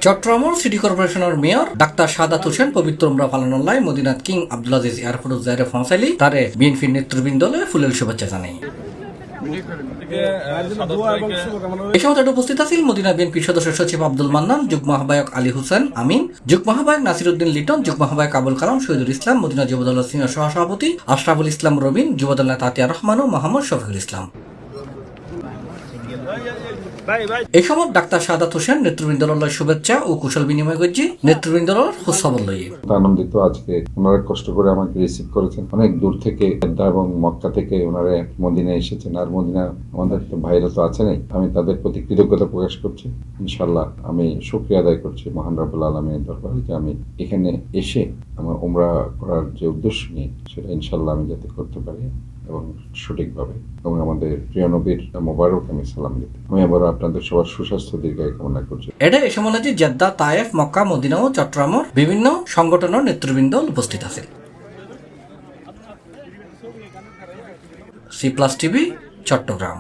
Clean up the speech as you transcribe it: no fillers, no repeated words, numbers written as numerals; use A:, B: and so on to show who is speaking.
A: Chittagong city কর্পোরেশনের mayor doctor Saadat Hossain পবিত্র উমরা পালনল্লায় মদিনাত কিং আব্দুল আজিজ এয়ারপোর্ট জায়রে পৌঁছাইলি তারে বিএনপির নেতৃবৃন্দলে ফুলেল শুভেচ্ছা জানাই। এই সময় উপস্থিত আছেন মদিনা বিএনপির সদস্য সচিব আব্দুল মান্নান, যুগ্ম আহ্বায়ক আলী হোসেন আমিন, যুগ্ম আহ্বায়ক নাসির উদ্দিন লিটন, যুগ্ম আহ্বায়ক আবুল কালাম, শহীদুল ইসলাম, মদিনা যুবদল সিনিয়র সহসভাপতি আশরাফুল ইসলাম রবিন, যুবদল নেতা আতিয়া রহমান ও মোহাম্মদ শফিকুল ইসলাম। এই সময় ডাক্তার সাদাত হোসেন নেতৃবৃন্দর শুভেচ্ছা ও কুশল বিনিময় করছি নেতৃবৃন্দর খোঁজখবর লইয়ে।
B: আনন্দিত আজকে ওনারা কষ্ট করে আমাকে রিসিভ করেছেন, অনেক দূর থেকে জেদ্দা এবং মক্কা থেকে ওনারা মদিনায় এসেছেন, আর মদিনা আমাদের তো ভাইরা তো আছেনই। আমি তাদের প্রতি কৃতজ্ঞতা প্রকাশ করছি। ইনশাল্লাহ আমি শুকরিয়া আদায় করছি মহান রব্বুল আলামিনের দরবারে যে আমি এখানে এসে আমার উমরা করার যে উদ্দেশ্য নিয়ে সেটা ইনশাল্লাহ আমি যাতে করতে পারি এবং সঠিকভাবে, এবং আমাদের প্রিয় নবীর মোবারক আমি সালাম দিতে। আমি আবার আপনাদের সবার সুস্বাস্থ্য দীর্ঘায়ু কামনা করছি।
A: এটা এই সময় Jeddah, Taif, Mecca, Medina oh চট্টগ্রামের বিভিন্ন সংগঠনের নেতৃবৃন্দ উপস্থিত আছে। C+ TV, Chittagong.